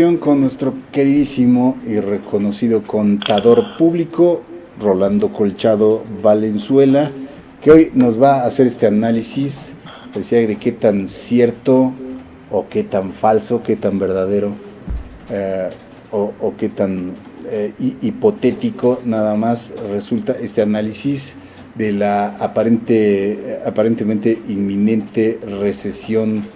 Con nuestro queridísimo y reconocido contador público, Rolando Colchado Valenzuela, que hoy nos va a hacer este análisis, decía, de qué tan cierto o qué tan falso, qué tan verdadero eh, o qué tan hipotético nada más resulta este análisis de la aparentemente inminente recesión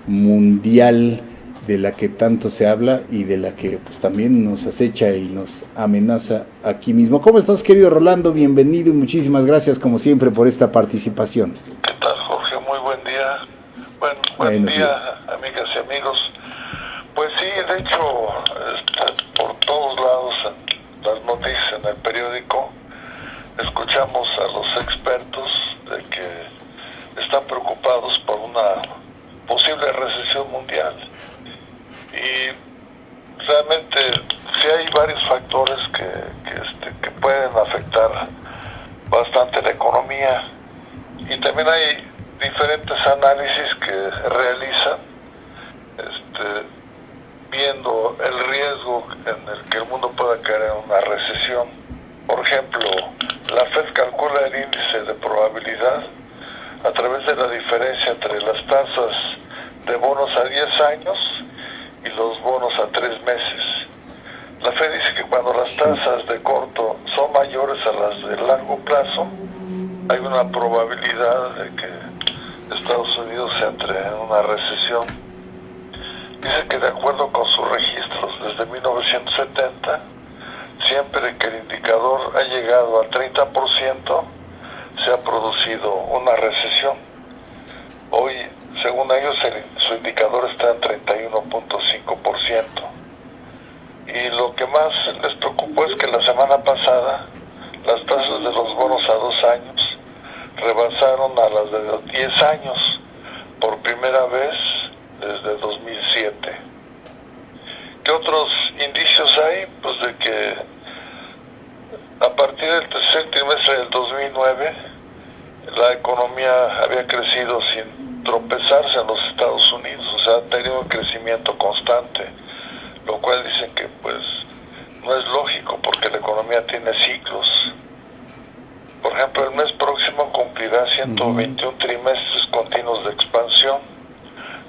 mundial de la que tanto se habla y de la que pues también nos acecha y nos amenaza aquí mismo. ¿Cómo estás, querido Rolando? Bienvenido y muchísimas gracias como siempre por esta participación. ¿Qué tal, Jorge? Muy buen día. Buen Buenos día, días. amigas y amigos. Pues sí, de hecho, por todos lados, en las noticias, en el periódico, escuchamos a los expertos de que están preocupados por una posible recesión mundial. Y realmente sí hay varios factores que pueden afectar bastante la economía. Y también hay diferentes análisis que realizan viendo el riesgo en el que el mundo pueda caer en una recesión. Por ejemplo, la Fed calcula el índice de probabilidad a través de la diferencia entre las tasas de bonos a 10 años y los bonos a 3 meses. La Fed dice que cuando las tasas de corto son mayores a las de largo plazo, hay una probabilidad de que Estados Unidos entre en una recesión. Dice que de acuerdo con sus registros desde 1970, siempre que el indicador ha llegado al 30%, se ha producido una recesión. Hoy, según ellos, su indicador está en 31.5%. Y lo que más les preocupó es que la semana pasada las tasas de los bonos a 2 años rebasaron a las de los 10 años por primera vez desde 2007. ¿Qué otros indicios hay? Pues de que a partir del tercer trimestre del 2009 la economía había crecido sin tropezarse en los Estados Unidos, o sea, ha tenido un crecimiento constante, lo cual dicen que pues no es lógico porque la economía tiene ciclos. Por ejemplo, el mes próximo cumplirá 121 trimestres continuos de expansión,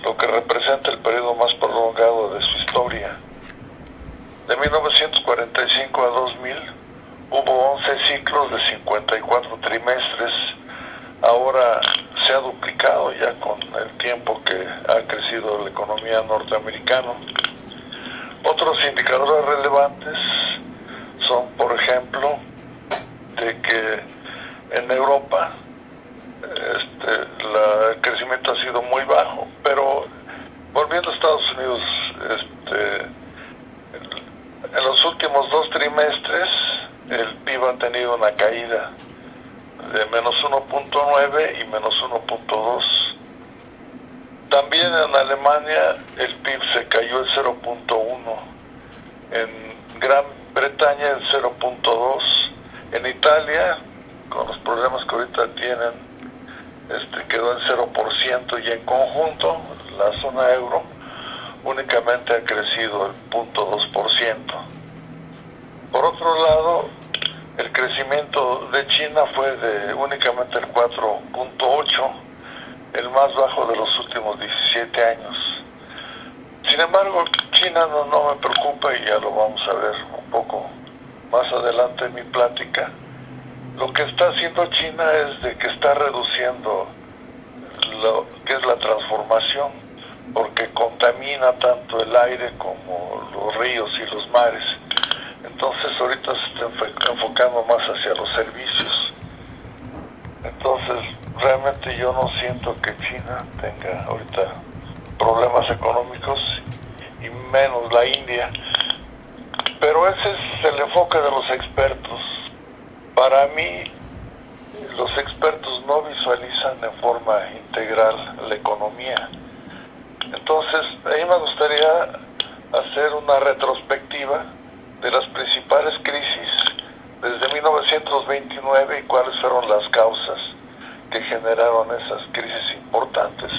lo que representa el periodo más prolongado de su historia. De 1945 a 2000 hubo 11 ciclos de 54 trimestres. Ahora se ha duplicado ya con el tiempo que ha crecido la economía norteamericana. Otros indicadores relevantes son, por ejemplo, de que en Europa el crecimiento ha sido muy bajo, pero volviendo a Estados Unidos, en los últimos 2 trimestres el PIB ha tenido una caída de menos 1.9 y menos 1.2. También en Alemania el PIB se cayó el 0.1, en Gran Bretaña el 0.2, en Italia, con los problemas que ahorita tienen, quedó en 0% y en conjunto la zona euro únicamente ha crecido el 0.2%. Por otro lado, el crecimiento de China fue de únicamente el 4.8%, el más bajo de los últimos 17 años. Sin embargo, China no me preocupa y ya lo vamos a ver un poco más adelante en mi plática. Lo que está haciendo China es de que está reduciendo lo que es la transformación, porque contamina tanto el aire como los ríos y los mares. Entonces ahorita se está enfocando más hacia los servicios. Entonces realmente yo no siento que China tenga ahorita problemas económicos y menos la India. Pero ese es el enfoque de los expertos. Para mí, los expertos no visualizan de forma integral la economía. Entonces, a mí me gustaría hacer una retrospectiva de las principales crisis desde 1929 y cuáles fueron las causas que generaron esas crisis importantes.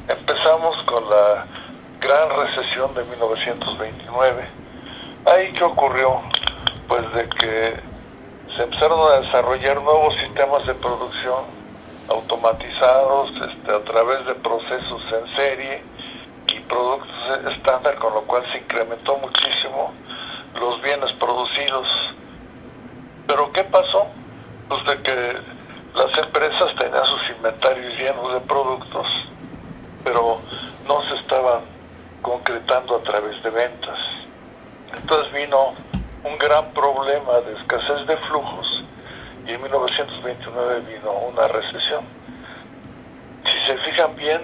Empezamos con la gran recesión de 1929. ¿Ahí qué ocurrió? Pues de que se empezaron a desarrollar nuevos sistemas de producción automatizados a través de procesos en serie y productos estándar, con lo cual se incrementó muchísimo los bienes producidos. Pero ¿qué pasó? Pues de que las empresas tenían sus inventarios llenos de productos, pero no se estaban concretando a través de ventas. Entonces vino un gran problema de escasez de flujos y en 1929 vino una recesión. Si se fijan bien,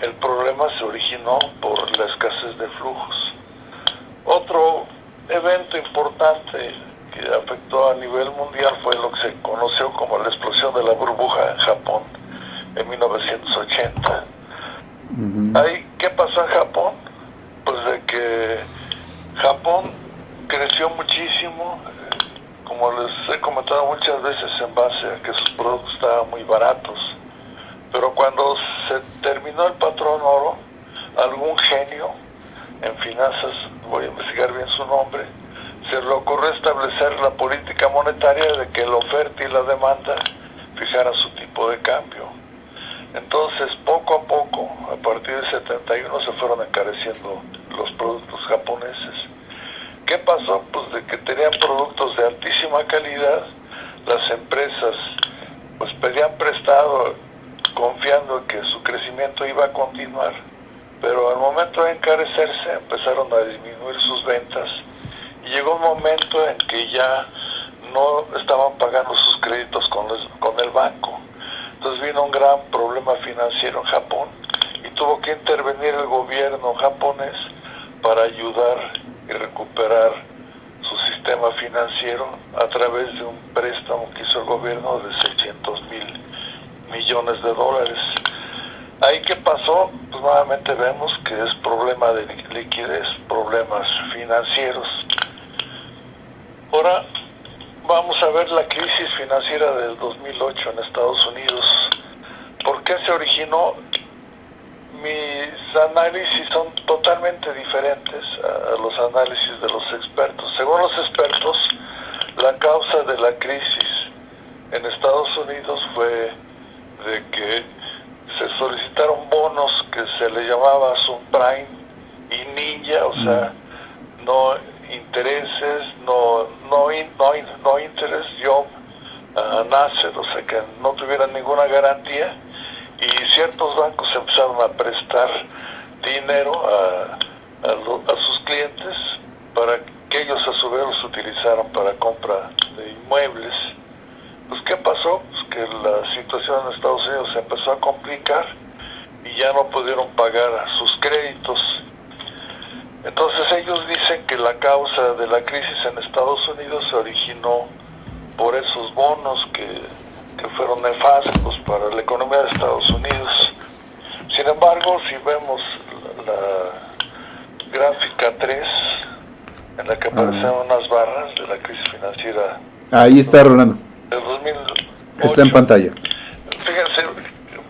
el problema se originó por la escasez de flujos. Otro evento importante que afectó a nivel mundial fue lo que se conoció como la explosión de la burbuja en Japón en 1980. ¿Qué pasó en Japón? Pues de que Japón creció muchísimo, como les he comentado muchas veces, en base a que sus productos estaban muy baratos. Pero cuando se terminó el patrón oro, algún genio en finanzas, voy a investigar bien su nombre, se le ocurrió establecer la política monetaria de que la oferta y la demanda fijaran su tipo de cambio. Entonces, poco a poco, a partir del 71, se fueron encareciendo los productos japoneses. ¿Qué pasó? Pues de que tenían productos de altísima calidad, las empresas pues pedían prestado confiando en que su crecimiento iba a continuar, pero al momento de encarecerse empezaron a disminuir sus ventas y llegó un momento en que ya no estaban pagando sus créditos con el banco. Entonces vino un gran problema financiero en Japón y tuvo que intervenir el gobierno japonés para ayudar y recuperar su sistema financiero a través de un préstamo que hizo el gobierno de 600,000 millones de dólares. ¿Ahí qué pasó? Pues nuevamente vemos que es problema de liquidez, problemas financieros. Ahora vamos a ver la crisis financiera del 2008 en Estados Unidos. ¿Por qué se originó? Mis análisis son totalmente diferentes a los análisis de los expertos. Según los expertos, la causa de la crisis en Estados Unidos fue de que se solicitaron bonos que se le llamaba subprime y ninja, o sea, no intereses, no interest job asset, o sea que no tuvieran ninguna garantía, y ciertos bancos empezaron a prestar dinero a sus clientes para que ellos a su vez los utilizaran para compra de inmuebles. Pues ¿qué pasó? Pues que la situación en Estados Unidos se empezó a complicar y ya no pudieron pagar sus créditos. Entonces ellos dicen que la causa de la crisis en Estados Unidos se originó por esos bonos que fueron nefastos para la economía de Estados Unidos. Sin embargo, si vemos la gráfica 3, en la que aparecen unas barras de la crisis financiera. Ahí está, Rolando. Del 2008. Está en pantalla. Fíjense,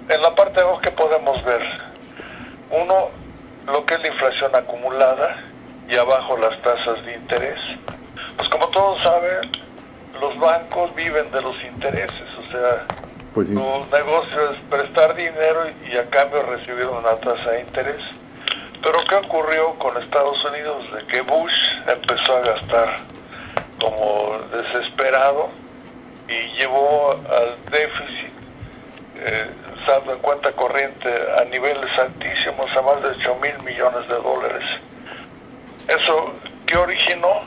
en la parte de abajo que podemos ver, uno, lo que es la inflación acumulada, y abajo las tasas de interés. Pues como todos saben, los bancos viven de los intereses, o sea, pues sí, su negocio es prestar dinero y a cambio recibir una tasa de interés. Pero ¿qué ocurrió con Estados Unidos? De que Bush empezó a gastar como desesperado y llevó al déficit, saldo en cuenta corriente, a niveles altísimos, a más de 8,000 millones de dólares. ¿Eso qué originó?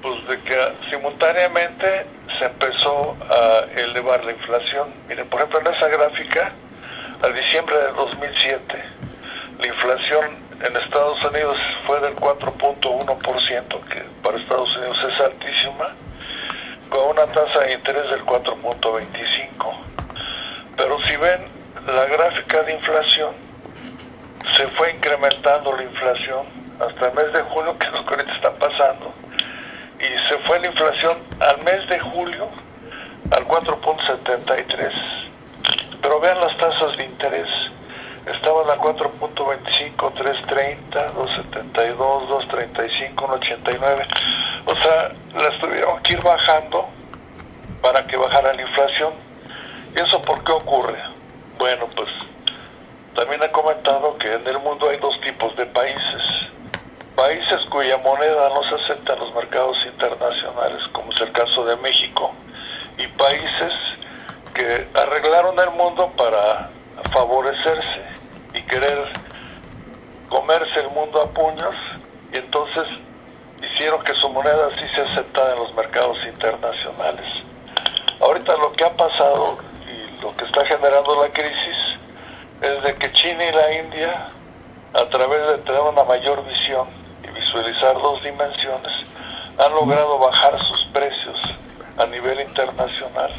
Pues de que simultáneamente se empezó a elevar la inflación. Miren, por ejemplo, en esa gráfica, a diciembre del 2007, la inflación en Estados Unidos fue del 4.1%, que para Estados Unidos es altísima, con una tasa de interés del 4.25%. Pero si ven la gráfica de inflación, se fue incrementando la inflación hasta el mes de julio, que es lo que ahorita está pasando, y se fue la inflación al mes de julio al 4.73%. Pero vean las tasas de interés. estaban a 4.25, 3.30, 2.72, 2.35, 1.89. O sea, las tuvieron que ir bajando para que bajara la inflación. ¿Y eso por qué ocurre? Bueno, pues también he comentado que en el mundo hay dos tipos de países. Países cuya moneda no se acepta en los mercados internacionales, como es el caso de México, y países que arreglaron el mundo para favorecerse y querer comerse el mundo a puños, y entonces hicieron que su moneda sí se aceptara en los mercados internacionales. Ahorita lo que ha pasado y lo que está generando la crisis es de que China y la India, a través de tener una mayor visión y visualizar dos dimensiones, han logrado bajar sus precios a nivel internacional.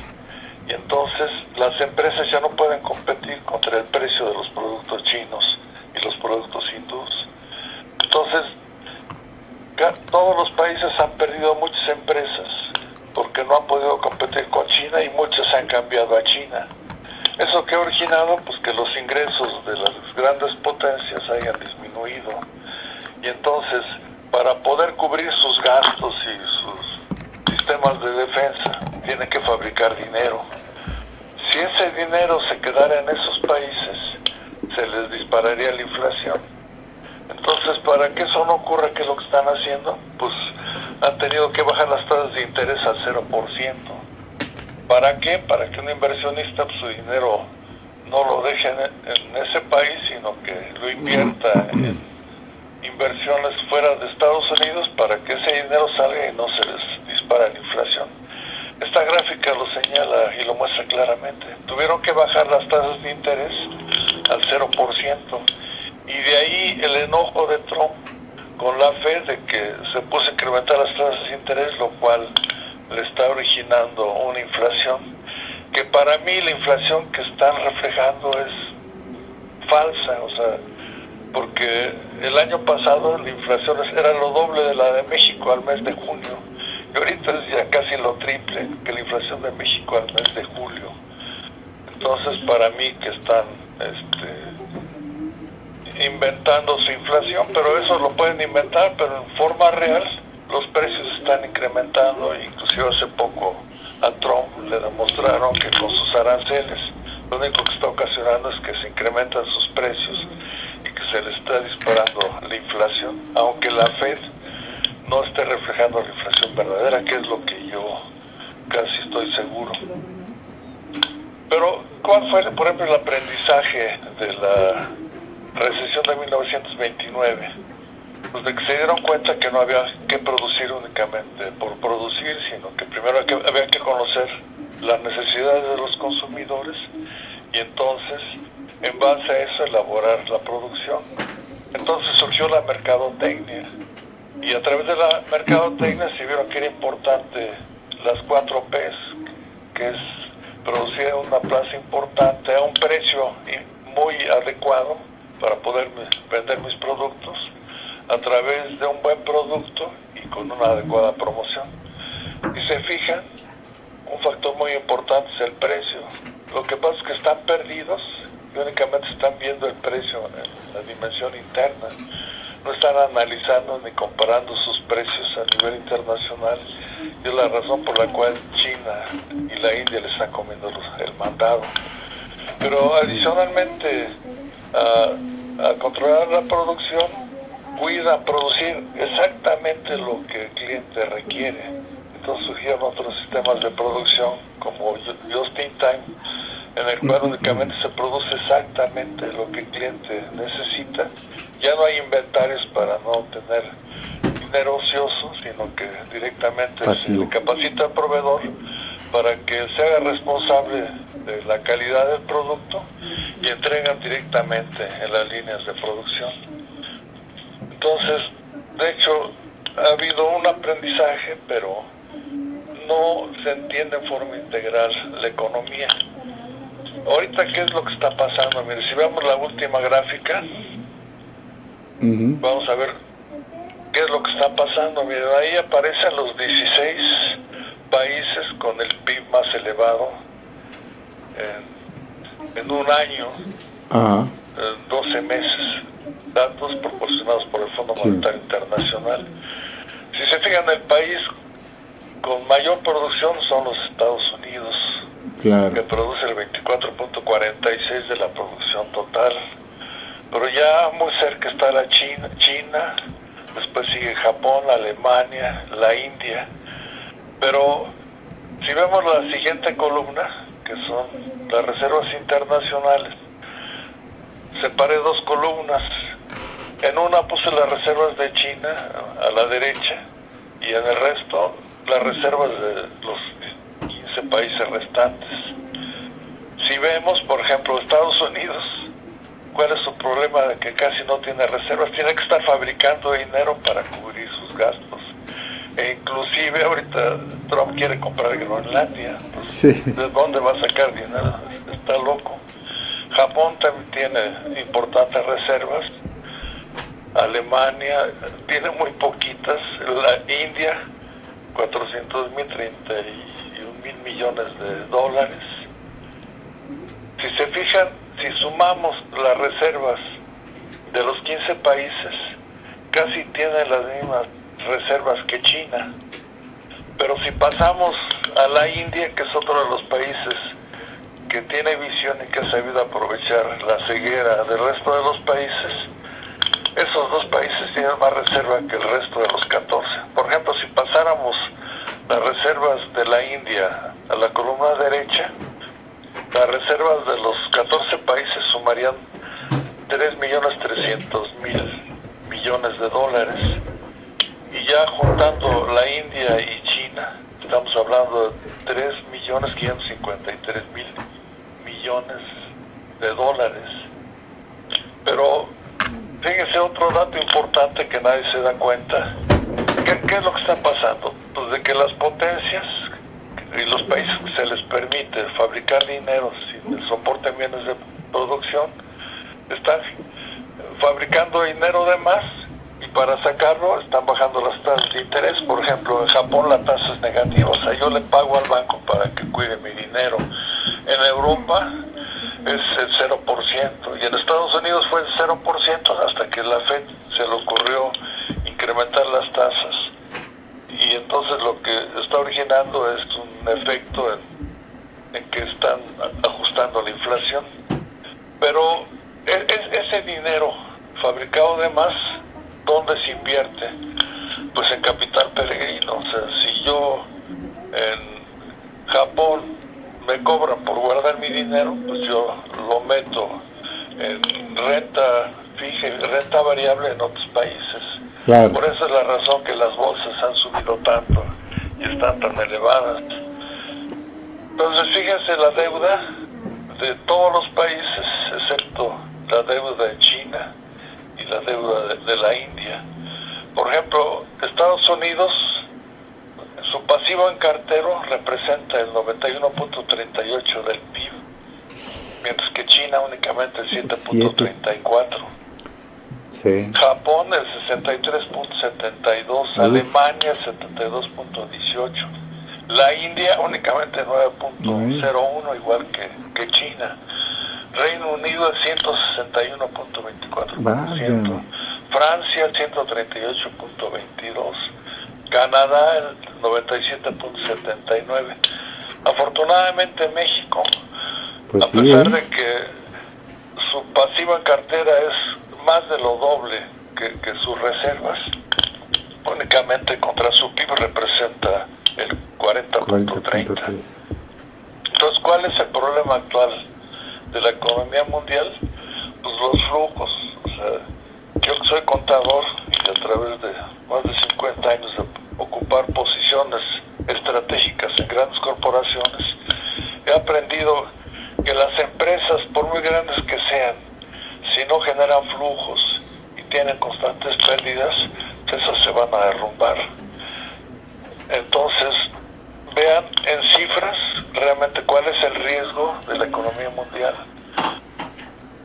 Y entonces las empresas ya no pueden competir contra el precio de los productos chinos y los productos hindúes. Entonces, todos los países han perdido muchas empresas porque no han podido competir con China y muchas han cambiado a China. ¿Eso que ha originado? Pues que los ingresos de las grandes potencias hayan disminuido. Y entonces, para poder cubrir sus gastos y sus sistemas de defensa, tienen que fabricar dinero. Si ese dinero se quedara en esos países, se les dispararía la inflación. Entonces, para que eso no ocurra, ¿qué es lo que están haciendo? Pues han tenido que bajar las tasas de interés al 0%. ¿Para qué? Para que un inversionista pues, su dinero no lo deje en ese país, sino que lo invierta en inversiones fuera de Estados Unidos para que ese dinero salga y no se les dispara la inflación. Esta gráfica lo señala y lo muestra claramente. Tuvieron que bajar las tasas de interés al 0%. Y de ahí el enojo de Trump con la Fed de que se puso a incrementar las tasas de interés, lo cual le está originando una inflación, que para mí la inflación que están reflejando es falsa, o sea, porque el año pasado la inflación era lo doble de la de México al mes de junio, y ahorita es ya casi lo triple que la inflación de México al mes de julio. Entonces para mí que están inventando su inflación, pero eso lo pueden inventar, pero en forma real los precios están incrementando. Inclusive hace poco a Trump le demostraron que con sus aranceles lo único que está ocasionando es que se incrementan sus precios y que se le está disparando la inflación, aunque la Fed no esté reflejando la inflación verdadera, que es lo que yo casi estoy seguro. Pero ¿cuál fue, por ejemplo, el aprendizaje de la recesión de 1929? Pues de que se dieron cuenta que no había que producir únicamente por producir, sino que primero había que conocer las necesidades de los consumidores y entonces, en base a eso, elaborar la producción. Entonces surgió la mercadotecnia y a través de la mercadotecnia se vieron que era importante las 4 Ps, que es producir en una plaza importante a un precio muy adecuado para poder vender mis productos, a través de un buen producto y con una adecuada promoción. Y se fijan, un factor muy importante es el precio. Lo que pasa es que están perdidos y únicamente están viendo el precio en la dimensión interna. No están analizando ni comparando sus precios a nivel internacional. Y es la razón por la cual China y la India le están comiendo el mandado. Pero adicionalmente a controlar la producción, cuidan producir exactamente lo que el cliente requiere. Entonces surgieron otros sistemas de producción como Just in Time, en el cual únicamente se produce exactamente lo que el cliente necesita. Ya no hay inventarios para no tener dinero ocioso, sino que directamente se le capacita al proveedor para que se haga responsable de la calidad del producto y entregan directamente en las líneas de producción. Entonces, de hecho, ha habido un aprendizaje, pero no se entiende en forma integral la economía. Ahorita, ¿qué es lo que está pasando? Mire, si vemos la última gráfica, vamos a ver qué es lo que está pasando. Mire, ahí aparecen los 16 países con el PIB más elevado en un año. 12 meses, datos proporcionados por el Fondo Monetario Internacional. Si se fijan, el país con mayor producción son los Estados Unidos, que produce el 24.46 de la producción total, pero ya muy cerca está la China, después sigue Japón, Alemania, la India. Pero si vemos la siguiente columna, que son las reservas internacionales, separé dos columnas. En una puse las reservas de China a la derecha y en el resto las reservas de los 15 países restantes. Si vemos, por ejemplo, Estados Unidos, ¿cuál es su problema? De que casi no tiene reservas, tiene que estar fabricando dinero para cubrir sus gastos. E inclusive ahorita Trump quiere comprar Groenlandia, pues, ¿de dónde va a sacar dinero? Está loco. Japón también tiene importantes reservas. Alemania tiene muy poquitas. La India, 400.000, 31.000 millones de dólares. Si se fijan, si sumamos las reservas de los 15 países, casi tienen las mismas reservas que China. Pero si pasamos a la India, que es otro de los países que tiene visión y que ha sabido aprovechar la ceguera del resto de los países, esos dos países tienen más reserva que el resto de los 14. Por ejemplo, si pasáramos las reservas de la India a la columna derecha, las reservas de los 14 países sumarían 3.300.000 millones de dólares. Y ya juntando la India y China, estamos hablando de 3.553.000 millones de dólares. Pero fíjense otro dato importante que nadie se da cuenta. ¿Qué es lo que está pasando? Pues de que las potencias y los países que se les permite fabricar dinero sin el soporte de bienes de producción, están fabricando dinero de más y para sacarlo están bajando las tasas de interés. Por ejemplo, en Japón la tasa es negativa, o sea, yo le pago al banco para que cuide mi dinero. En Europa es el 0% y en Estados Unidos fue el 0% hasta que la Fed se le ocurrió incrementar las tasas. Y entonces lo que está originando es un efecto en que están ajustando la inflación. Pero ese dinero fabricado de más, ¿dónde se invierte? Pues en capital peregrino. O sea, si yo en Japón me cobran por guardar mi dinero, pues yo lo meto en renta fija y renta variable en otros países. Claro. Por eso es la razón que las bolsas han subido tanto y están tan elevadas. Entonces fíjense la deuda de todos los países, excepto la deuda de China y la deuda de la India. Por ejemplo, Estados Unidos, su pasivo en cartero representa el 91.38 del PIB, mientras que China únicamente el 7.34. Sí. Japón el 63.72, Alemania el 72.18, la India únicamente 9.01, igual que China, Reino Unido el 161.24%, Francia el 138.22, Canadá el 97.79. Afortunadamente México, pues a pesar de que su pasiva en cartera es más de lo doble que sus reservas, únicamente contra su PIB representa el 40.30. Entonces, ¿cuál es el problema actual de la economía mundial? Pues los flujos. O sea, yo que soy contador y a través de más de 50 años de ocupar posiciones estratégicas en grandes corporaciones, he aprendido que las empresas, por muy grandes que sean, si no generan flujos y tienen constantes pérdidas, esas se van a derrumbar. Entonces, vean en cifras realmente cuál es el riesgo de la economía mundial,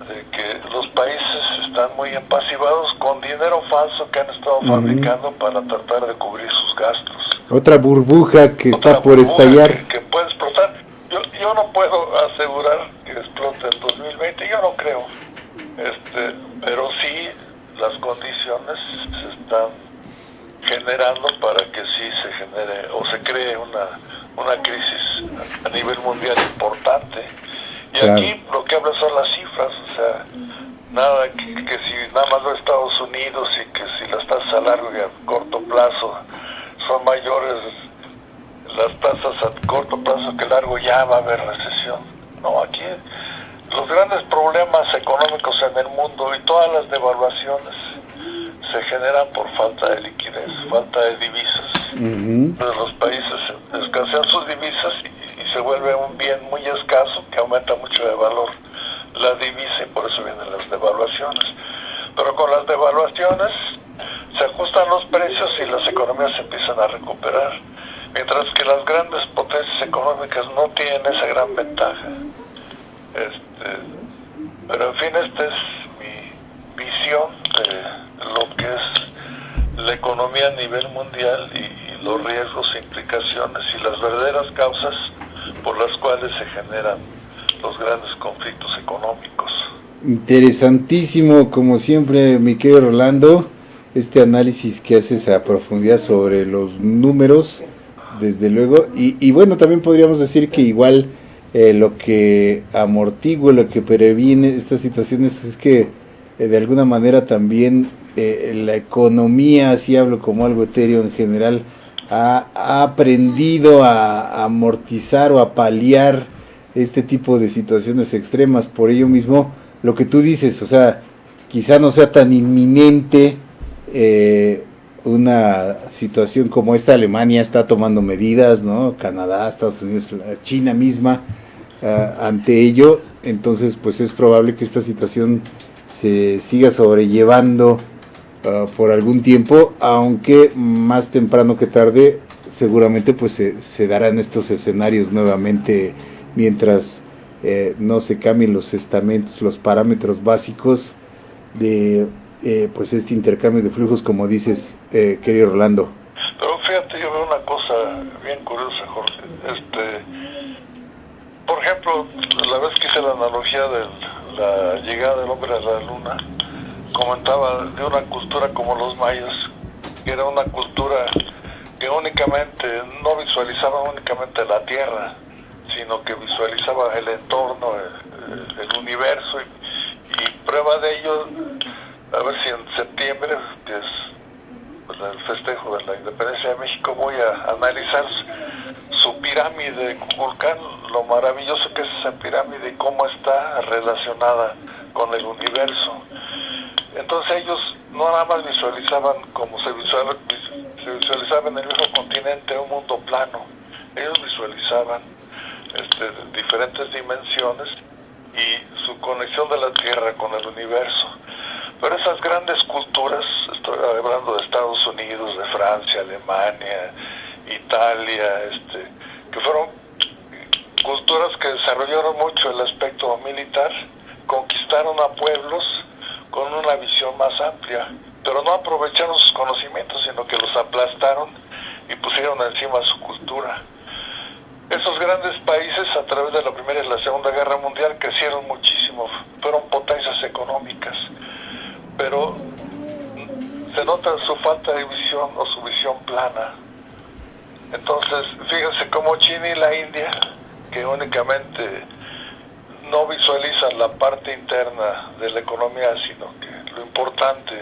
de que los países están muy empasivados con dinero falso que han estado fabricando para tratar de cubrir sus gastos. Otra burbuja que está por estallar. Que puede explotar. Yo no puedo asegurar que explote en 2020, yo no creo. Pero sí las condiciones se están generando para que sí se genere o se cree una crisis a nivel mundial importante. Y claro. aquí lo que habla son las cifras, o sea, nada que si nada más los Estados Unidos y que si las tasas a largo y a corto plazo son mayores las tasas a corto plazo que largo, ya va a haber recesión. No, aquí los grandes problemas económicos en el mundo y todas las devaluaciones se generan por falta de liquidez, falta de divisas. Entonces los países escasean sus divisas y se vuelve un bien muy escaso que aumenta mucho de valor la divisa y por eso vienen las devaluaciones. Pero con las devaluaciones se ajustan los precios y las economías se empiezan a recuperar, mientras que las grandes potencias económicas no tienen esa gran ventaja. Pero en fin, esta es mi visión de lo que es la economía a nivel mundial y los riesgos, implicaciones y las verdaderas causas por las cuales se generan los grandes conflictos económicos. Interesantísimo, como siempre, mi querido Rolando, este análisis que haces a profundidad sobre los números, desde luego, y bueno, también podríamos decir que igual lo que amortigua, lo que previene estas situaciones es que de alguna manera también la economía, si hablo como algo etéreo en general, ha aprendido a amortizar o a paliar este tipo de situaciones extremas. Por ello mismo, lo que tú dices, o sea, quizá no sea tan inminente una situación como esta. Alemania está tomando medidas, ¿no? Canadá, Estados Unidos, China misma, ante ello. Entonces, pues es probable que esta situación se siga sobrellevando por algún tiempo, aunque más temprano que tarde seguramente pues se darán estos escenarios nuevamente mientras no se cambien los estamentos, los parámetros básicos de pues este intercambio de flujos, como dices, querido Rolando. Pero fíjate, yo veo una cosa bien curiosa, Jorge. Por ejemplo, la vez que hice la analogía de la llegada del hombre a la luna, comentaba de una cultura como los mayas, que era una cultura que únicamente no visualizaba únicamente la Tierra, sino que visualizaba el entorno, el universo, y prueba de ello, a ver si en septiembre, que es pues, el festejo de la independencia de México, voy a analizar su pirámide Kukulcán, lo maravilloso que es esa pirámide y cómo está relacionada con el universo. Entonces ellos no nada más visualizaban como se visualizaba en el viejo continente un mundo plano, ellos visualizaban diferentes dimensiones y su conexión de la Tierra con el universo. Pero esas grandes culturas, estoy hablando de Estados Unidos, de Francia, Alemania, Italia, que fueron culturas que desarrollaron mucho el aspecto militar, conquistaron a pueblos con una visión más amplia, pero no aprovecharon sus conocimientos, sino que los aplastaron y pusieron encima su cultura. Esos grandes países, a través de la Primera y la Segunda Guerra Mundial, crecieron muchísimo, fueron potencias económicas, pero se nota su falta de visión o su visión plana. Entonces, fíjense cómo China y la India, que únicamente no visualizan la parte interna de la economía, sino que lo importante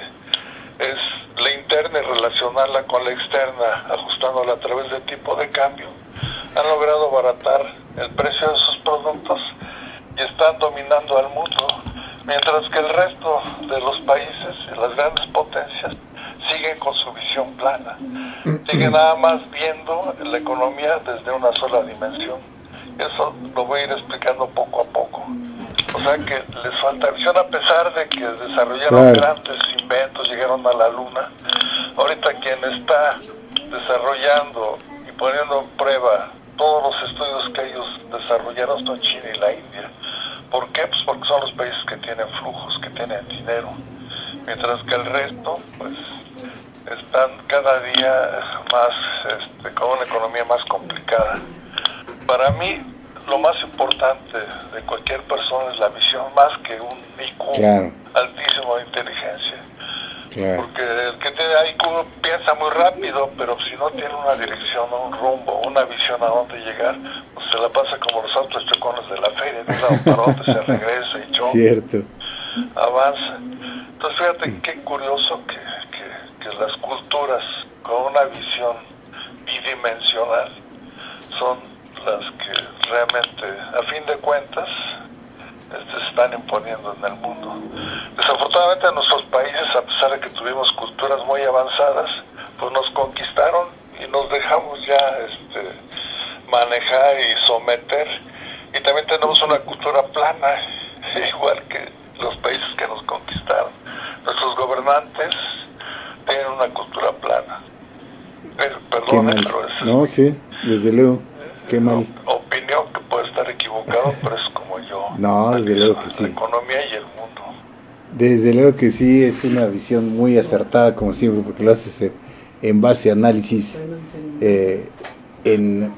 es la interna y relacionarla con la externa, ajustándola a través del tipo de cambio, han logrado abaratar el precio de sus productos y están dominando al mundo, mientras que el resto de los países, las grandes potencias, siguen con su visión plana, siguen nada más viendo la economía desde una sola dimensión. Eso lo voy a ir explicando poco a poco. O sea que les falta visión, a pesar de que desarrollaron grandes inventos, llegaron a la luna. Ahorita quien está desarrollando y poniendo en prueba todos los estudios que ellos desarrollaron son China y la India. ¿Por qué? Pues porque son los países que tienen flujos, que tienen dinero. Mientras que el resto, pues, están cada día más, con una economía más complicada. Para mí, lo más importante de cualquier persona es la visión, más que un IQ altísimo de inteligencia. Claro. Porque el que tiene IQ piensa muy rápido, pero si no tiene una dirección, un rumbo, una visión a dónde llegar, pues se la pasa como los autos chocones de la feria, de un lado para otro, se regresa y choca, Cierto. avanza. Entonces fíjate qué curioso que las culturas con una visión bidimensional son las que realmente, a fin de cuentas, se están imponiendo en el mundo. Desafortunadamente en nuestros países, a pesar de que tuvimos culturas muy avanzadas, pues nos conquistaron y nos dejamos ya manejar y someter. Y también tenemos una cultura plana, igual que los países que nos conquistaron. Nuestros gobernantes tienen una cultura plana. Perdón, pero es no, sí, desde luego, qué mal. Opinión que puede estar equivocado, pero es como yo. No, desde luego que sí. La economía y el mundo. Desde luego que sí, es una visión muy acertada, como siempre, porque lo haces en base a análisis, en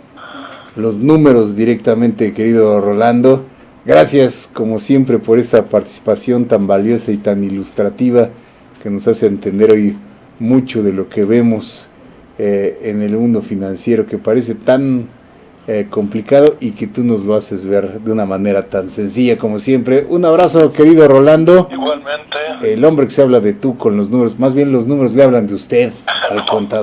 los números directamente, querido Rolando. Gracias, como siempre, por esta participación tan valiosa y tan ilustrativa que nos hace entender hoy mucho de lo que vemos en el mundo financiero, que parece tan complicado y que tú nos lo haces ver de una manera tan sencilla como siempre. Un abrazo, querido Rolando. Igualmente. El hombre que se habla de tú con los números, más bien los números le hablan de usted al contador.